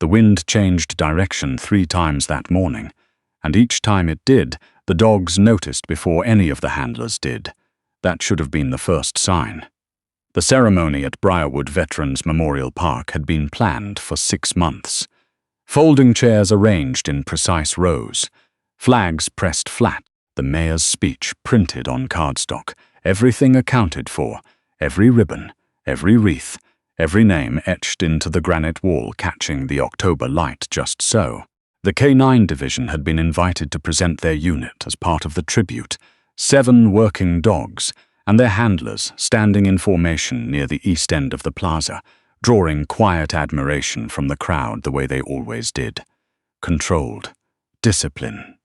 The wind changed direction 3 times that morning, and each time it did, the dogs noticed before any of the handlers did. That should have been the first sign. The ceremony at Briarwood Veterans Memorial Park had been planned for 6 months. Folding chairs arranged in precise rows, flags pressed flat, the mayor's speech printed on cardstock, everything accounted for, every ribbon, every wreath, every name etched into the granite wall catching the October light just so. The K9 division had been invited to present their unit as part of the tribute, 7 working dogs, and their handlers standing in formation near the east end of the plaza, drawing quiet admiration from the crowd the way they always did. Controlled. Discipline.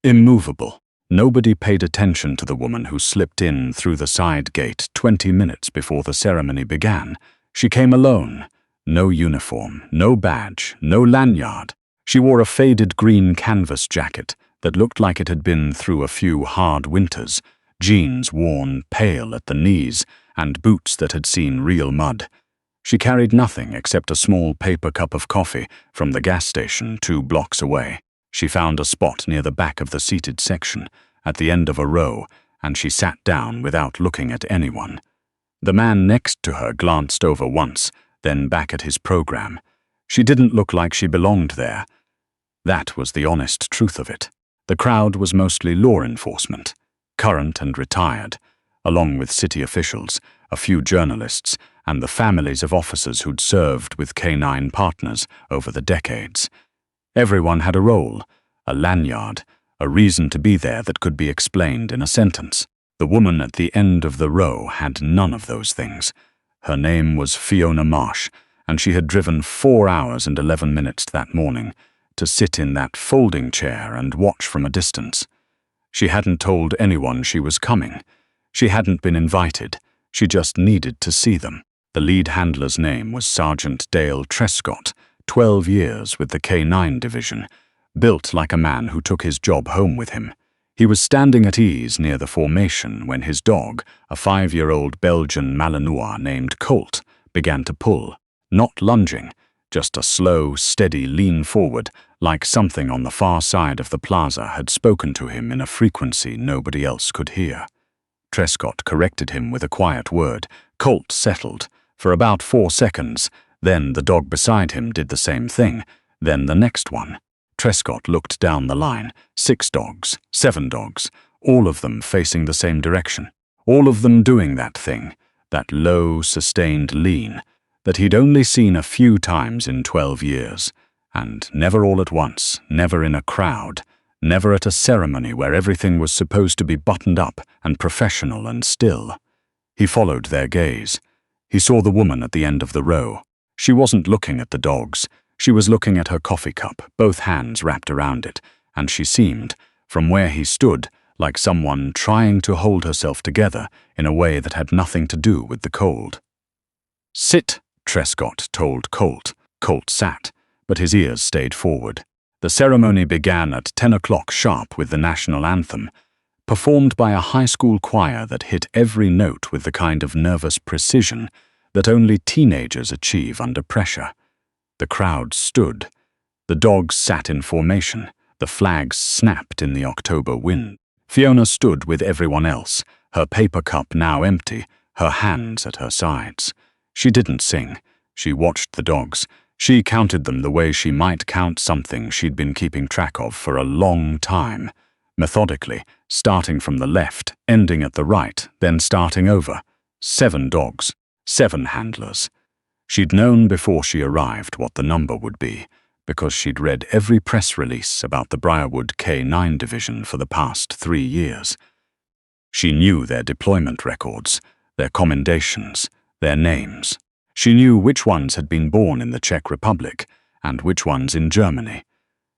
Immovable. Nobody paid attention to the woman who slipped in through the side gate 20 minutes before the ceremony began. She came alone. No uniform, no badge, no lanyard. She wore a faded green canvas jacket that looked like it had been through a few hard winters, jeans worn pale at the knees, and boots that had seen real mud. She carried nothing except a small paper cup of coffee from the gas station 2 blocks away. She found a spot near the back of the seated section, at the end of a row, and she sat down without looking at anyone. The man next to her glanced over once, then back at his program. She didn't look like she belonged there. That was the honest truth of it. The crowd was mostly law enforcement, current and retired, along with city officials, a few journalists, and the families of officers who'd served with K9 partners over the decades. Everyone had a role, a lanyard, a reason to be there that could be explained in a sentence. The woman at the end of the row had none of those things. Her name was Fiona Marsh, and she had driven 4 hours and 11 minutes that morning to sit in that folding chair and watch from a distance. She hadn't told anyone she was coming. She hadn't been invited. She just needed to see them. The lead handler's name was Sergeant Dale Trescott, 12 years with the K9 division, built like a man who took his job home with him. He was standing at ease near the formation when his dog, a 5-year-old Belgian Malinois named Colt, began to pull, not lunging, just a slow, steady lean forward, like something on the far side of the plaza had spoken to him in a frequency nobody else could hear. Trescott corrected him with a quiet word. Colt settled for about 4 seconds. Then the dog beside him did the same thing, then the next one. Trescott looked down the line. 6 dogs, 7 dogs, all of them facing the same direction, all of them doing that thing, that low, sustained lean, that he'd only seen a few times in 12 years, and never all at once, never in a crowd, never at a ceremony where everything was supposed to be buttoned up and professional and still. He followed their gaze. He saw the woman at the end of the row. She wasn't looking at the dogs. She was looking at her coffee cup, both hands wrapped around it, and she seemed, from where he stood, like someone trying to hold herself together in a way that had nothing to do with the cold. "Sit," Trescott told Colt. Colt sat, but his ears stayed forward. The ceremony began at 10 o'clock sharp with the national anthem, performed by a high school choir that hit every note with the kind of nervous precision that only teenagers achieve under pressure. The crowd stood. The dogs sat in formation. The flags snapped in the October wind. Fiona stood with everyone else, her paper cup now empty, her hands at her sides. She didn't sing. She watched the dogs. She counted them the way she might count something she'd been keeping track of for a long time, methodically, starting from the left, ending at the right, then starting over. 7 dogs, 7 handlers. She'd known before she arrived what the number would be, because she'd read every press release about the Briarwood K9 division for the past 3 years. She knew their deployment records, their commendations, their names. She knew which ones had been born in the Czech Republic and which ones in Germany.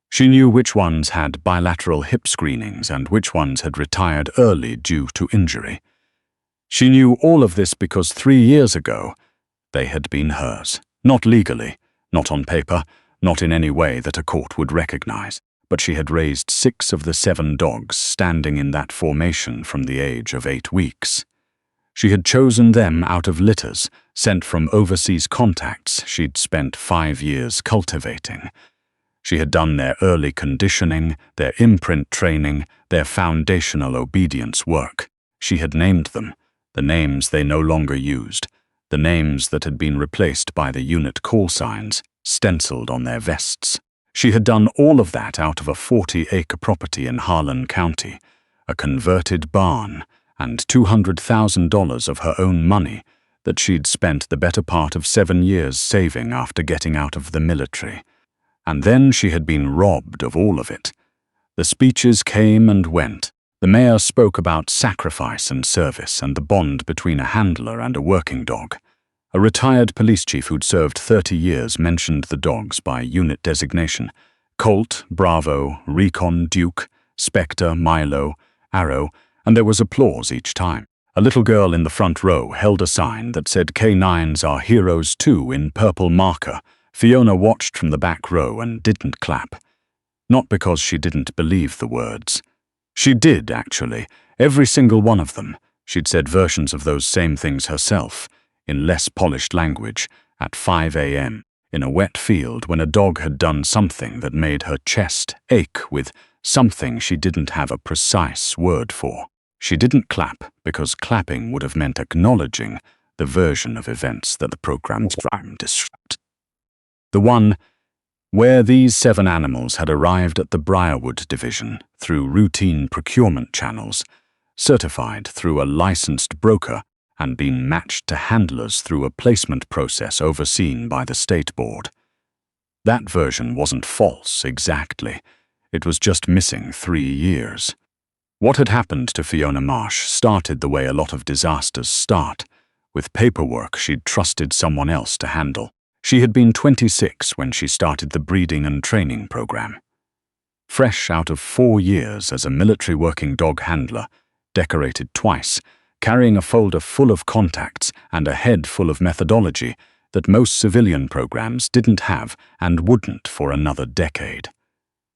She knew which ones had bilateral hip screenings and which ones had retired early due to injury. She knew all of this because 3 years ago, they had been hers. Not legally, not on paper, not in any way that a court would recognize, but she had raised 6 of the 7 dogs standing in that formation from the age of 8 weeks. She had chosen them out of litters sent from overseas contacts she'd spent 5 years cultivating. She had done their early conditioning, their imprint training, their foundational obedience work. She had named them, the names they no longer used, the names that had been replaced by the unit call signs stenciled on their vests. She had done all of that out of a 40-acre property in Harlan County, a converted barn, and $200,000 of her own money that she'd spent the better part of 7 years saving after getting out of the military. And then she had been robbed of all of it. The speeches came and went. The mayor spoke about sacrifice and service and the bond between a handler and a working dog. A retired police chief who'd served 30 years mentioned the dogs by unit designation: Colt, Bravo, Recon, Duke, Spectre, Milo, Arrow, and there was applause each time. A little girl in the front row held a sign that said "K9s are heroes too" in purple marker. Fiona watched from the back row and didn't clap. Not because she didn't believe the words. She did, actually, every single one of them. She'd said versions of those same things herself, in less polished language, at 5 a.m., in a wet field when a dog had done something that made her chest ache with something she didn't have a precise word for. She didn't clap because clapping would have meant acknowledging the version of events that the program's crime disrupt. The one where these 7 animals had arrived at the Briarwood division through routine procurement channels, certified through a licensed broker, and been matched to handlers through a placement process overseen by the state board. That version wasn't false, exactly. It was just missing 3 years. What had happened to Fiona Marsh started the way a lot of disasters start, with paperwork she'd trusted someone else to handle. She had been 26 when she started the breeding and training program. Fresh out of 4 years as a military working dog handler, decorated twice, carrying a folder full of contacts and a head full of methodology that most civilian programs didn't have and wouldn't for another decade.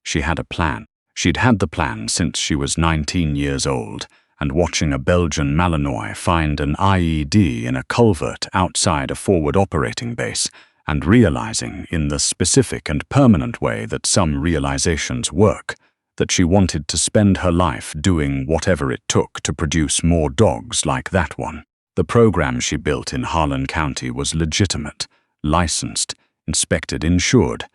She had a plan. She'd had the plan since she was 19 years old, and watching a Belgian Malinois find an IED in a culvert outside a forward operating base, and realizing in the specific and permanent way that some realizations work, that she wanted to spend her life doing whatever it took to produce more dogs like that one. The program she built in Harlan County was legitimate, licensed, inspected, insured.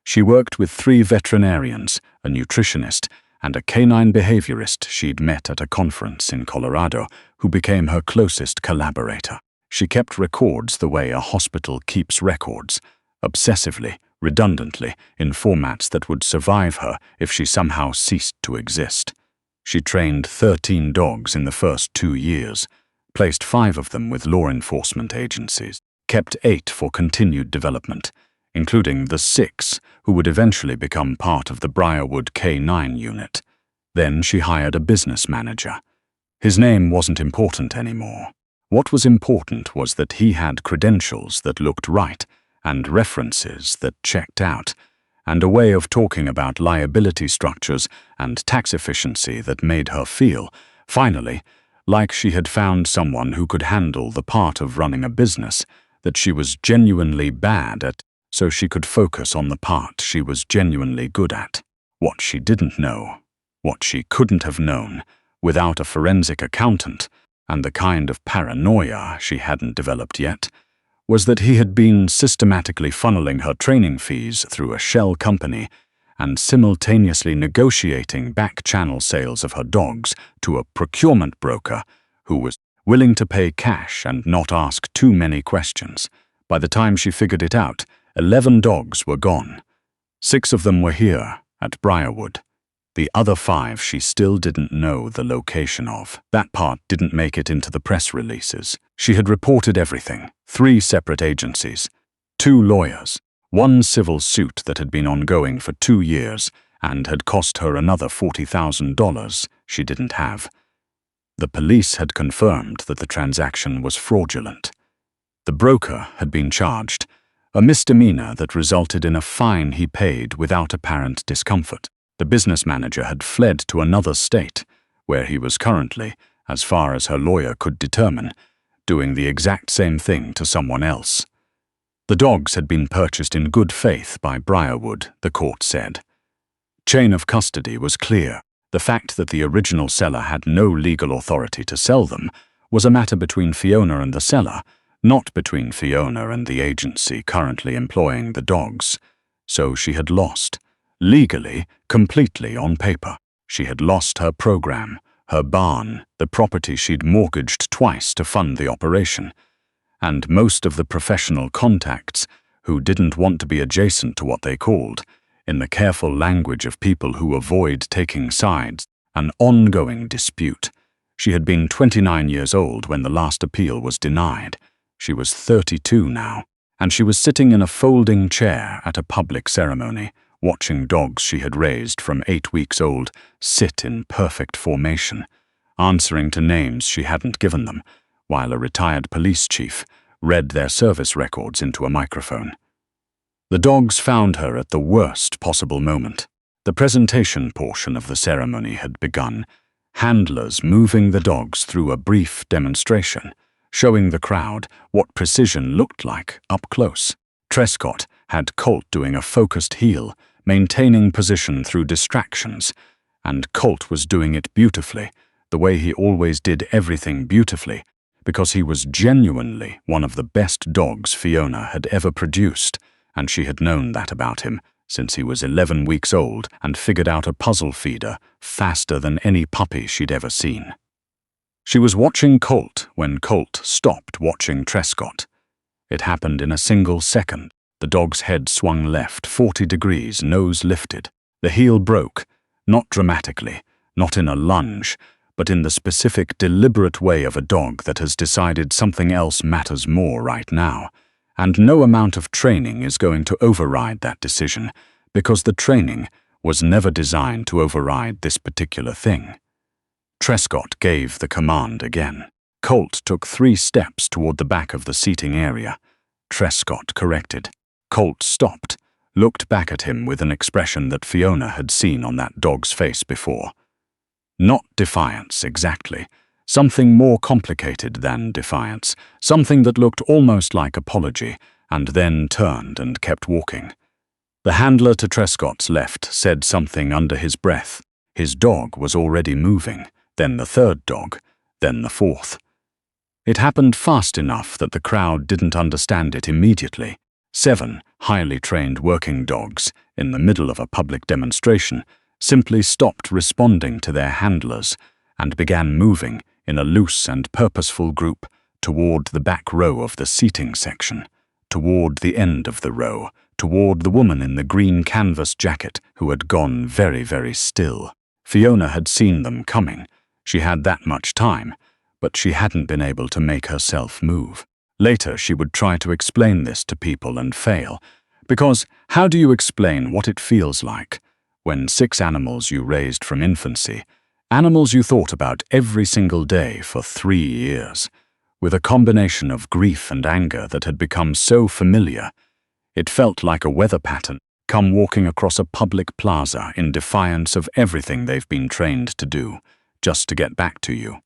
She worked with 3 veterinarians, a nutritionist, and a canine behaviorist she'd met at a conference in Colorado, who became her closest collaborator. She kept records the way a hospital keeps records, obsessively, redundantly, in formats that would survive her if she somehow ceased to exist. She trained 13 dogs in the first 2 years, placed 5 of them with law enforcement agencies, kept 8 for continued development, including the 6 who would eventually become part of the Briarwood K9 unit. Then she hired a business manager. His name wasn't important anymore. What was important was that he had credentials that looked right, and references that checked out, and a way of talking about liability structures and tax efficiency that made her feel, finally, like she had found someone who could handle the part of running a business that she was genuinely bad at, so she could focus on the part she was genuinely good at. What she didn't know, what she couldn't have known, without a forensic accountant, and the kind of paranoia she hadn't developed yet, was that he had been systematically funneling her training fees through a shell company and simultaneously negotiating back-channel sales of her dogs to a procurement broker who was willing to pay cash and not ask too many questions. By the time she figured it out, 11 dogs were gone. 6 of them were here, at Briarwood. The other 5 she still didn't know the location of. That part didn't make it into the press releases. She had reported everything, 3 separate agencies, 2 lawyers, 1 civil suit that had been ongoing for 2 years and had cost her another $40,000 she didn't have. The police had confirmed that the transaction was fraudulent. The broker had been charged, a misdemeanor that resulted in a fine he paid without apparent discomfort. The business manager had fled to another state, where he was currently, as far as her lawyer could determine, doing the exact same thing to someone else. The dogs had been purchased in good faith by Briarwood, the court said. Chain of custody was clear. The fact that the original seller had no legal authority to sell them was a matter between Fiona and the seller, not between Fiona and the agency currently employing the dogs. So she had lost. Legally, completely on paper. She had lost her program, her barn, the property she'd mortgaged twice to fund the operation, and most of the professional contacts who didn't want to be adjacent to what they called, in the careful language of people who avoid taking sides, an ongoing dispute. She had been 29 years old when the last appeal was denied. She was 32 now, and she was sitting in a folding chair at a public ceremony, watching dogs she had raised from 8 weeks old sit in perfect formation, answering to names she hadn't given them, while a retired police chief read their service records into a microphone. The dogs found her at the worst possible moment. The presentation portion of the ceremony had begun, handlers moving the dogs through a brief demonstration, showing the crowd what precision looked like up close. Trescott had Colt doing a focused heel, maintaining position through distractions, and Colt was doing it beautifully, the way he always did everything beautifully, because he was genuinely one of the best dogs Fiona had ever produced, and she had known that about him since he was 11 weeks old and figured out a puzzle feeder faster than any puppy she'd ever seen. She was watching Colt when Colt stopped watching Trescott. It happened in a single second. The dog's head swung left 40 degrees, nose lifted. The heel broke, not dramatically, not in a lunge, but in the specific, deliberate way of a dog that has decided something else matters more right now. And no amount of training is going to override that decision, because the training was never designed to override this particular thing. Trescott gave the command again. Colt took 3 steps toward the back of the seating area. Trescott corrected. Colt stopped, looked back at him with an expression that Fiona had seen on that dog's face before. Not defiance, exactly. Something more complicated than defiance, something that looked almost like apology, and then turned and kept walking. The handler to Trescott's left said something under his breath. His dog was already moving, then the 3rd dog, then the 4th. It happened fast enough that the crowd didn't understand it immediately. 7 highly trained working dogs, in the middle of a public demonstration, simply stopped responding to their handlers and began moving in a loose and purposeful group toward the back row of the seating section, toward the end of the row, toward the woman in the green canvas jacket who had gone very, very still. Fiona had seen them coming. She had that much time, but she hadn't been able to make herself move. Later, she would try to explain this to people and fail, because how do you explain what it feels like when 6 animals you raised from infancy, animals you thought about every single day for 3 years, with a combination of grief and anger that had become so familiar, it felt like a weather pattern, come walking across a public plaza in defiance of everything they've been trained to do, just to get back to you.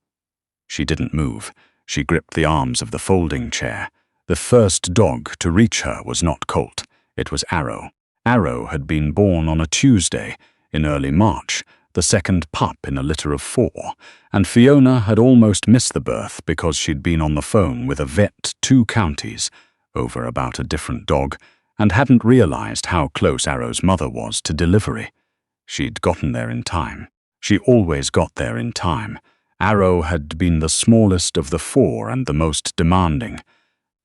She didn't move. She gripped the arms of the folding chair. The first dog to reach her was not Colt. It was Arrow. Arrow had been born on a Tuesday in early March, the 2nd pup in a litter of 4, and Fiona had almost missed the birth because she'd been on the phone with a vet 2 counties over about a different dog and hadn't realized how close Arrow's mother was to delivery. She'd gotten there in time. She always got there in time. Arrow had been the smallest of the 4 and the most demanding,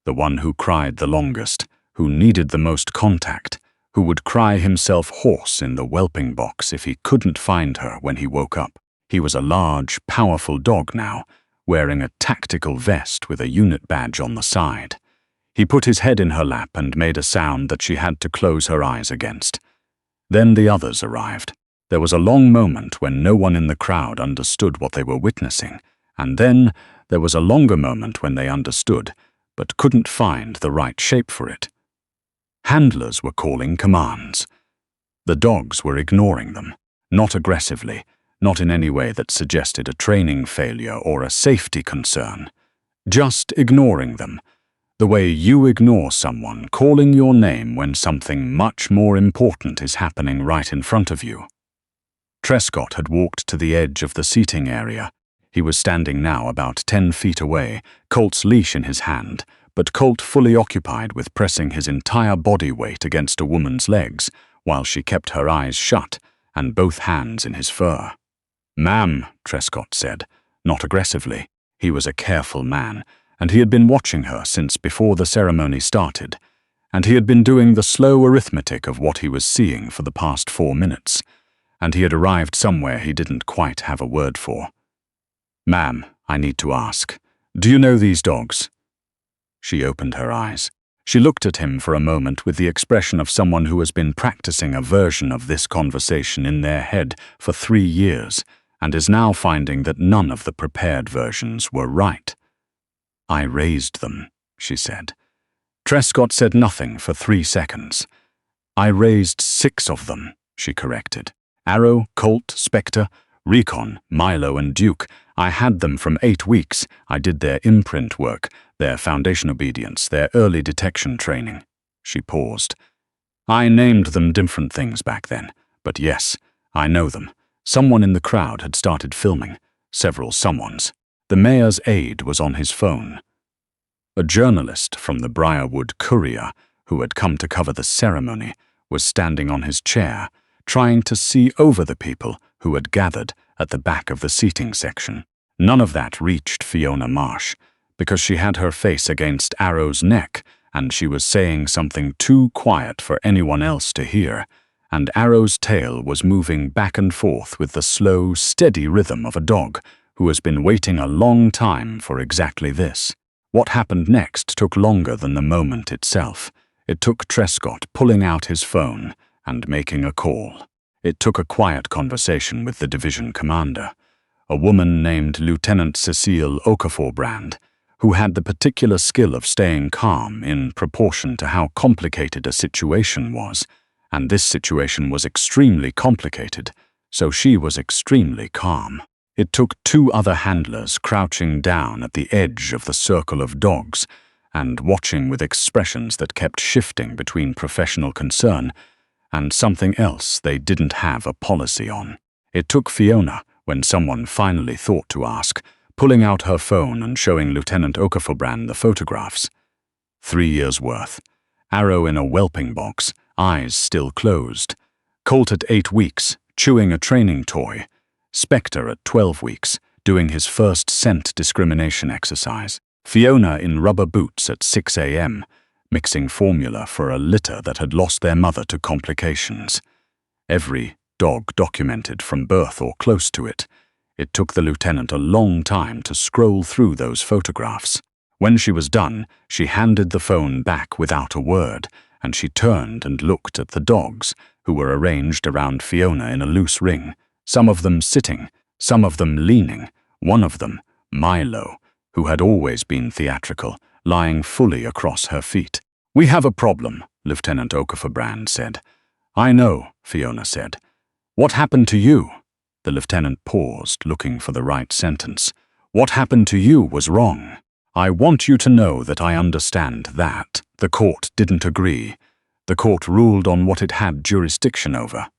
the one who cried the longest, who needed the most contact, who would cry himself hoarse in the whelping box if he couldn't find her when he woke up. He was a large, powerful dog now, wearing a tactical vest with a unit badge on the side. He put his head in her lap and made a sound that she had to close her eyes against. Then the others arrived. There was a long moment when no one in the crowd understood what they were witnessing, and then there was a longer moment when they understood, but couldn't find the right shape for it. Handlers were calling commands. The dogs were ignoring them, not aggressively, not in any way that suggested a training failure or a safety concern. just ignoring them, the way you ignore someone calling your name when something much more important is happening right in front of you. Trescott had walked to the edge of the seating area. He was standing now about 10 feet away, Colt's leash in his hand, but Colt fully occupied with pressing his entire body weight against a woman's legs, while she kept her eyes shut and both hands in his fur. "Ma'am," Trescott said, not aggressively. He was a careful man, and he had been watching her since before the ceremony started, and he had been doing the slow arithmetic of what he was seeing for the past 4 minutes, and he had arrived somewhere he didn't quite have a word for. "Ma'am, I need to ask, do you know these dogs?" She opened her eyes. She looked at him for a moment with the expression of someone who has been practicing a version of this conversation in their head for 3 years and is now finding that none of the prepared versions were right. "I raised them," she said. Trescott said nothing for 3 seconds. "I raised 6 of them," she corrected. "Arrow, Colt, Spectre, Recon, Milo, and Duke. I had them from 8 weeks. I did their imprint work, their foundation obedience, their early detection training." She paused. "I named them different things back then, but yes, I know them. Someone in the crowd had started filming. Several someones. The mayor's aide was on his phone. A journalist from the Briarwood Courier, who had come to cover the ceremony, was standing on his chair, trying to see over the people who had gathered at the back of the seating section. None of that reached Fiona Marsh, because she had her face against Arrow's neck, and she was saying something too quiet for anyone else to hear, and Arrow's tail was moving back and forth with the slow, steady rhythm of a dog who has been waiting a long time for exactly this. What happened next took longer than the moment itself. It took Trescott pulling out his phone and making a call. It took a quiet conversation with the division commander, a woman named Lieutenant Cecile Okafor-Brand, who had the particular skill of staying calm in proportion to how complicated a situation was, and this situation was extremely complicated, so she was extremely calm. It took 2 other handlers crouching down at the edge of the circle of dogs and watching with expressions that kept shifting between professional concern and something else they didn't have a policy on. It took Fiona, when someone finally thought to ask, pulling out her phone and showing Lieutenant Okafor-Brand the photographs. 3 years' worth. Arrow in a whelping box, eyes still closed. Colt at 8 weeks, chewing a training toy. Spectre at 12 weeks, doing his first scent discrimination exercise. Fiona in rubber boots at 6 a.m., mixing formula for a litter that had lost their mother to complications. Every dog documented from birth or close to it. It took the lieutenant a long time to scroll through those photographs. When she was done, she handed the phone back without a word, and she turned and looked at the dogs, who were arranged around Fiona in a loose ring, some of them sitting, some of them leaning, one of them, Milo, who had always been theatrical, lying fully across her feet. "We have a problem," Lieutenant Okafor-Brand said. "I know," Fiona said. "What happened to you?" The lieutenant paused, looking for the right sentence. "What happened to you was wrong. I want you to know that I understand that." The court didn't agree. The court ruled on what it had jurisdiction over.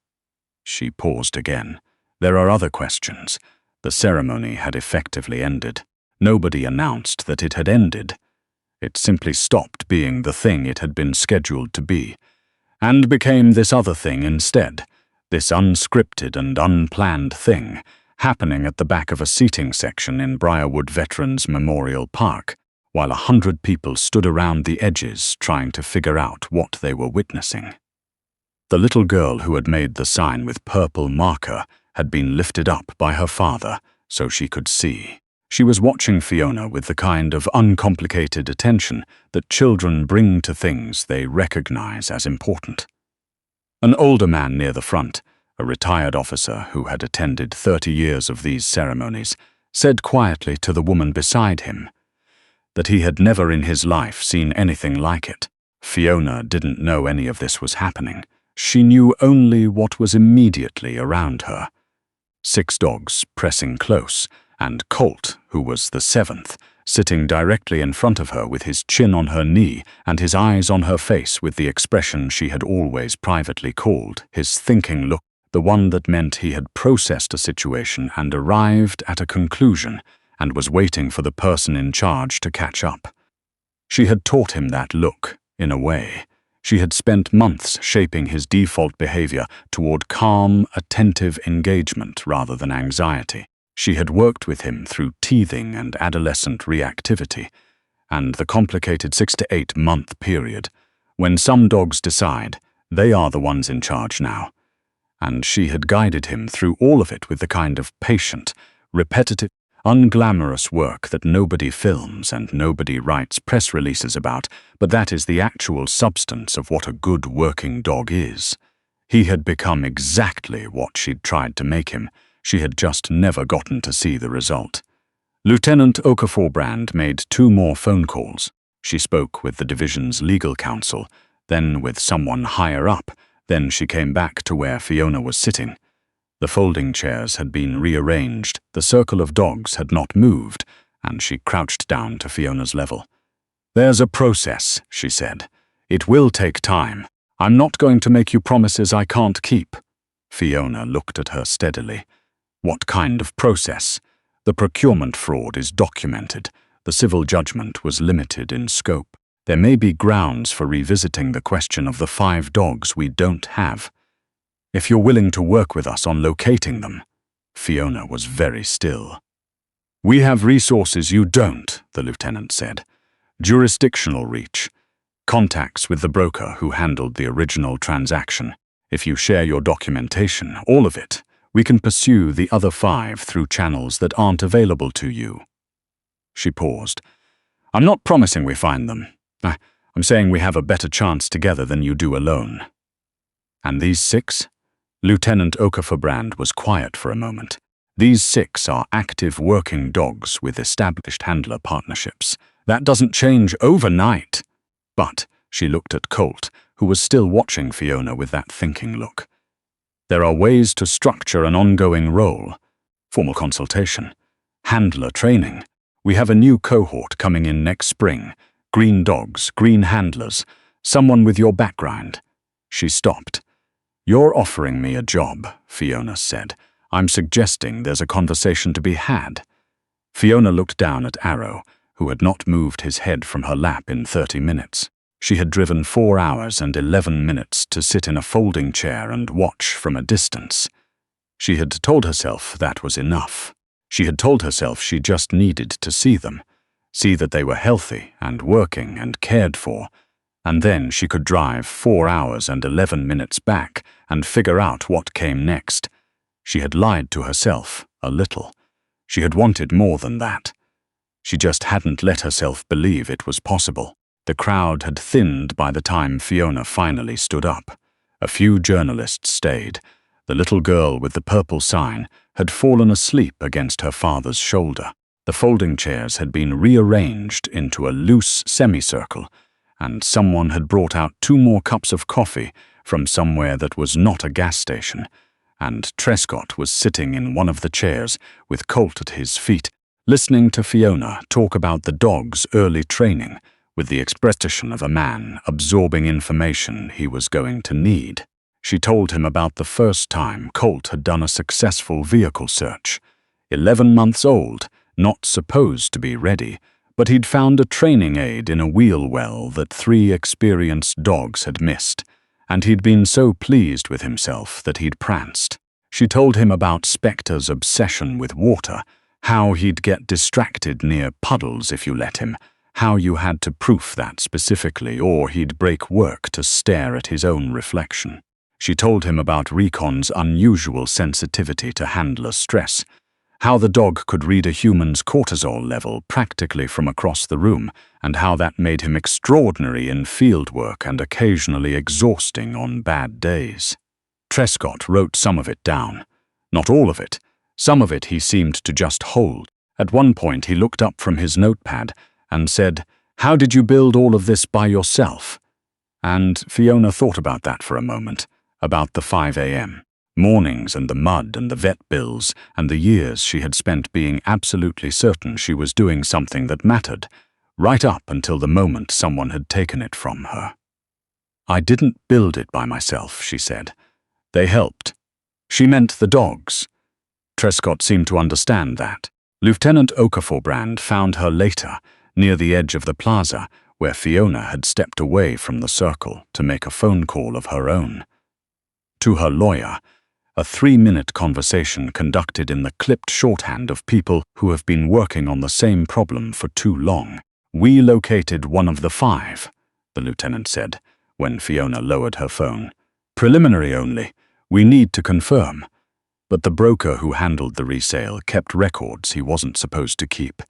She paused again. "There are other questions." The ceremony had effectively ended. Nobody announced that it had ended. It simply stopped being the thing it had been scheduled to be, and became this other thing instead, this unscripted and unplanned thing, happening at the back of a seating section in Briarwood Veterans Memorial Park, while 100 people stood around the edges trying to figure out what they were witnessing. The little girl who had made the sign with purple marker had been lifted up by her father so she could see. She was watching Fiona with the kind of uncomplicated attention that children bring to things they recognize as important. An older man near the front, a retired officer who had attended 30 years of these ceremonies, said quietly to the woman beside him that he had never in his life seen anything like it. Fiona didn't know any of this was happening. She knew only what was immediately around her. 6 dogs pressing close, and Colt, who was the 7th, sitting directly in front of her with his chin on her knee and his eyes on her face with the expression she had always privately called his thinking look, the one that meant he had processed a situation and arrived at a conclusion and was waiting for the person in charge to catch up. She had taught him that look, in a way. She had spent months shaping his default behavior toward calm, attentive engagement rather than anxiety. She had worked with him through teething and adolescent reactivity, and the complicated 6 to 8 month period, when some dogs decide they are the ones in charge now. And she had guided him through all of it with the kind of patient, repetitive, unglamorous work that nobody films and nobody writes press releases about, but that is the actual substance of what a good working dog is. He had become exactly what she'd tried to make him. She had just never gotten to see the result. Lieutenant Okafor-Brand made 2 more phone calls. She spoke with the division's legal counsel, then with someone higher up, then she came back to where Fiona was sitting. The folding chairs had been rearranged, the circle of dogs had not moved, and she crouched down to Fiona's level. "There's a process," she said. "It will take time. I'm not going to make you promises I can't keep." Fiona looked at her steadily. "What kind of process? The procurement fraud is documented. The civil judgment was limited in scope. There may be grounds for revisiting the question of the 5 dogs we don't have. If you're willing to work with us on locating them." Fiona was very still. "We have resources you don't," the lieutenant said. "Jurisdictional reach. Contacts with the broker who handled the original transaction. If you share your documentation, all of it, we can pursue the other 5 through channels that aren't available to you." She paused. "I'm not promising we find them. I'm saying we have a better chance together than you do alone." "And these 6? Lieutenant Okafor-Brand was quiet for a moment. "These 6 are active working dogs with established handler partnerships. That doesn't change overnight." But she looked at Colt, who was still watching Fiona with that thinking look. "There are ways to structure an ongoing role. Formal consultation. Handler training. We have a new cohort coming in next spring. Green dogs, green handlers. Someone with your background." She stopped. "You're offering me a job," Fiona said. "I'm suggesting there's a conversation to be had." Fiona looked down at Arrow, who had not moved his head from her lap in 30 minutes. She had driven 4 hours and 11 minutes to sit in a folding chair and watch from a distance. She had told herself that was enough. She had told herself she just needed to see them, see that they were healthy and working and cared for, and then she could drive 4 hours and 11 minutes back and figure out what came next. She had lied to herself, a little. She had wanted more than that. She just hadn't let herself believe it was possible. The crowd had thinned by the time Fiona finally stood up. A few journalists stayed. The little girl with the purple sign had fallen asleep against her father's shoulder. The folding chairs had been rearranged into a loose semicircle, and someone had brought out 2 more cups of coffee from somewhere that was not a gas station, and Trescott was sitting in one of the chairs with Colt at his feet, listening to Fiona talk about the dog's early training with the expression of a man absorbing information he was going to need. She told him about the first time Colt had done a successful vehicle search. 11 months old, not supposed to be ready, but he'd found a training aid in a wheel well that 3 experienced dogs had missed, and he'd been so pleased with himself that he'd pranced. She told him about Spector's obsession with water, how he'd get distracted near puddles if you let him, how you had to proof that specifically or he'd break work to stare at his own reflection. She told him about Recon's unusual sensitivity to handler stress, how the dog could read a human's cortisol level practically from across the room, and how that made him extraordinary in field work and occasionally exhausting on bad days. Trescott wrote some of it down. Not all of it. Some of it he seemed to just hold. At one point he looked up from his notepad and said, "How did you build all of this by yourself?" And Fiona thought about that for a moment, about the 5 a.m. Mornings and the mud and the vet bills and the years she had spent being absolutely certain she was doing something that mattered, right up until the moment someone had taken it from her. "I didn't build it by myself," she said. "They helped." She meant the dogs. Trescott seemed to understand that. Lieutenant Okafor-Brand found her later, near the edge of the plaza, where Fiona had stepped away from the circle to make a phone call of her own. To her lawyer, a 3-minute conversation conducted in the clipped shorthand of people who have been working on the same problem for too long. "We located one of the 5, the lieutenant said, when Fiona lowered her phone. "Preliminary only. We need to confirm." But the broker who handled the resale kept records he wasn't supposed to keep.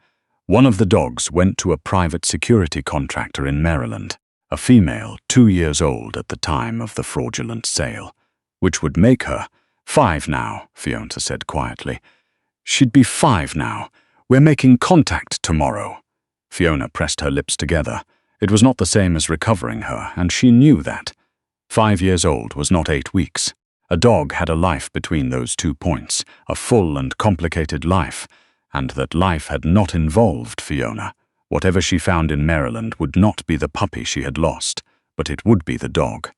One of the dogs went to a private security contractor in Maryland, a female 2 years old at the time of the fraudulent sale, which would make her 5 now, Fiona said quietly. "She'd be 5 now. We're making contact tomorrow." Fiona pressed her lips together. It was not the same as recovering her, and she knew that. 5 years old was not 8 weeks. A dog had a life between those 2 points, a full and complicated life, and that life had not involved Fiona. Whatever she found in Maryland would not be the puppy she had lost, but it would be the dog.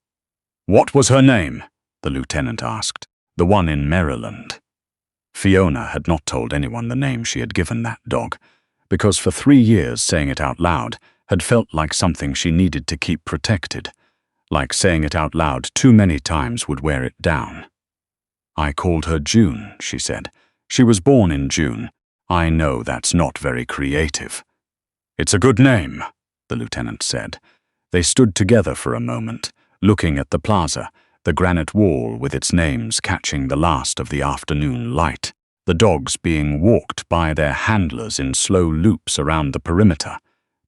"What was her name?" the lieutenant asked. "The one in Maryland." Fiona had not told anyone the name she had given that dog, because for 3 years saying it out loud had felt like something she needed to keep protected. Like saying it out loud too many times would wear it down. "I called her June," she said. "She was born in June. I know that's not very creative." "It's a good name," the lieutenant said. They stood together for a moment, looking at the plaza, the granite wall with its names catching the last of the afternoon light, the dogs being walked by their handlers in slow loops around the perimeter,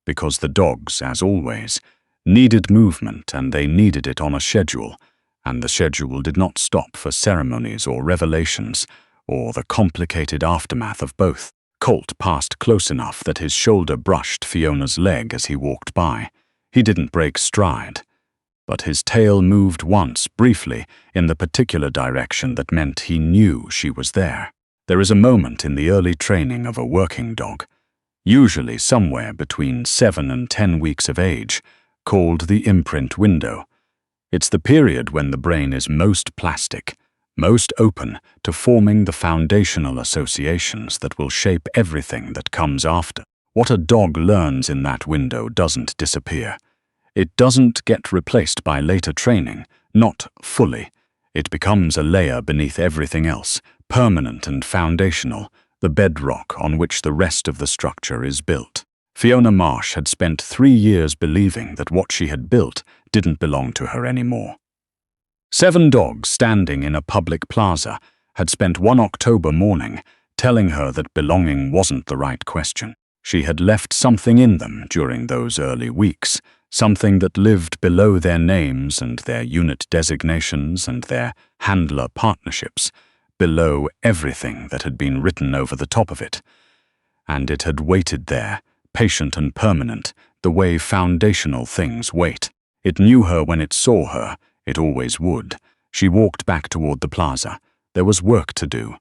because the dogs, as always, needed movement, and they needed it on a schedule, and the schedule did not stop for ceremonies or revelations, or the complicated aftermath of both. Colt passed close enough that his shoulder brushed Fiona's leg as he walked by. He didn't break stride, but his tail moved once, briefly, in the particular direction that meant he knew she was there. There is a moment in the early training of a working dog, usually somewhere between 7 and 10 weeks of age, called the imprint window. It's the period when the brain is most plastic, most open to forming the foundational associations that will shape everything that comes after. What a dog learns in that window doesn't disappear. It doesn't get replaced by later training, not fully. It becomes a layer beneath everything else, permanent and foundational, the bedrock on which the rest of the structure is built. Fiona Marsh had spent 3 years believing that what she had built didn't belong to her anymore. 7 dogs standing in a public plaza had spent one October morning telling her that belonging wasn't the right question. She had left something in them during those early weeks, something that lived below their names and their unit designations and their handler partnerships, below everything that had been written over the top of it. And it had waited there, patient and permanent, the way foundational things wait. It knew her when it saw her. It always would. She walked back toward the plaza. There was work to do.